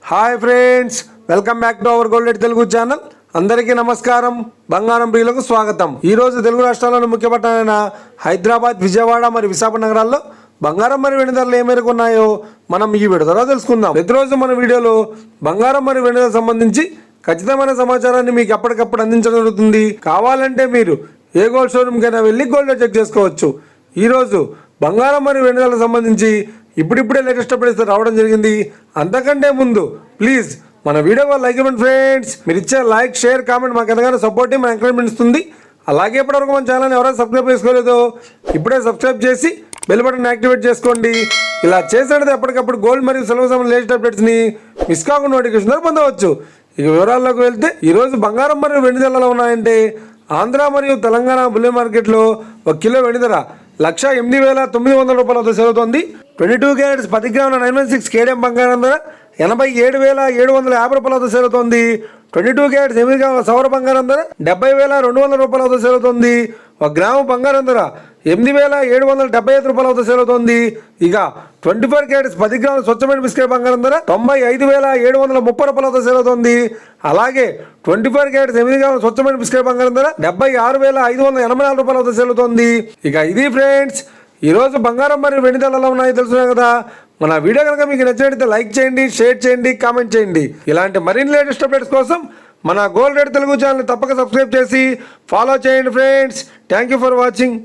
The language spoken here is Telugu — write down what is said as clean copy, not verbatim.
Hi friends, welcome back to our gold rate Telugu channel. అందరికీ నమస్కారం. బంగారం ప్రియులకు స్వాగతం. ఈరోజు తెలుగు రాష్ట్రాల్లోని ముఖ్య పట్టణాలైన హైదరాబాద్, విజయవాడ మరియు విశాఖపట్నం నగరాల్లో బంగారం మరియు వెండి ధరలు ఏ మేరకు ఉన్నాయో మనం ఈ వీడియో ద్వారా తెలుసుకుందాం. ప్రతిరోజు మన వీడియోలో బంగారం మరియు వెండి ధరలకు సంబంధించి ఖచ్చితమైన సమాచారాన్ని మీకు ఎప్పటికప్పుడు అందించడం జరుగుతుంది. కావాలంటే మీరు ఏ గోల్డ్ షోరూమ్కైనా వెళ్ళి గోల్డ్ రేట్ చెక్ చేసుకోవచ్చు. ఈరోజు బంగారం మరియు వెండి ధరలకు సంబంధించి ఇప్పుడిప్పుడే లేటెస్ట్ అప్డేట్స్ రావడం జరిగింది. అంతకంటే ముందు ప్లీజ్ మన వీడియో లైక్ ఇవ్వండి ఫ్రెండ్స్. మీరు ఇచ్చే లైక్, షేర్, కామెంట్ మాకు ఎంతగానో సపోర్ట్, మన ఎంకరేజ్మెంట్ ఇస్తుంది. అలాగే ఇప్పటివరకు మన ఛానల్ని ఎవరైనా సబ్స్క్రైబ్ చేసుకోలేదో ఇప్పుడే సబ్స్క్రైబ్ చేసి బెల్ బటన్ యాక్టివేట్ చేసుకోండి. ఇలా చేసినట్టు ఎప్పటికప్పుడు గోల్డ్ మరియు సిల్వర్ సంబంధించిన లేటెస్ట్ అప్డేట్స్ని మిస్ కాకుండా నోటిఫికేషన్ పొందవచ్చు. ఇక వివరాల్లోకి వెళ్తే ఈరోజు బంగారం మరియు వెండి ధరలు ఉన్నాయంటే ఆంధ్ర మరియు తెలంగాణ బుల్లియన్ మార్కెట్లో 1 కిలో వెండి ధర 1,08,900 రూపాయల వద్ద సేల్. 22 క్యారెట్స్ 10 గ్రాముల 916 కేడియం బంగారం ధర 87,750 రూపాయల వద్ద సేల్. 22 క్యారెట్స్ 8 గ్రాముల సౌర బంగారం ధర 70,200 రూపాయల వద్ద సేల్. 1 గ్రాము బంగారం ధర 8,775 రూపాయల వద్ద సేల్. ఇక 24 క్యారెట్స్ 10 గ్రాముల స్వచ్ఛమైన బిస్కెట్ బంగారం ధర 95,730 రూపాయల వద్ద సేల్. అలాగే 24 క్యారెట్స్ 8 గ్రాముల స్వచ్ఛమైన బిస్కెట్ బంగారం ధర 76,584 రూపాయల వద్ద సేల్. ఇక ఇది ఫ్రెండ్స్ ఈరోజు బంగారం మరియు వెండి ధరలు ఎలా ఉన్నాయో తెలుసుకున్నాం కదా. మన వీడియో కనుక మీకు నచ్చినట్లయితే లైక్ చేయండి, షేర్ చేయండి, కామెంట్ చేయండి. ఇలాంటి మరిన్ని లేటెస్ట్ అప్డేట్స్ కోసం మన గోల్డ్ రేట్ తెలుగు ఛానల్ తప్పక సబ్స్క్రైబ్ చేసి ఫాలో చేయండి friends. Thank you for watching.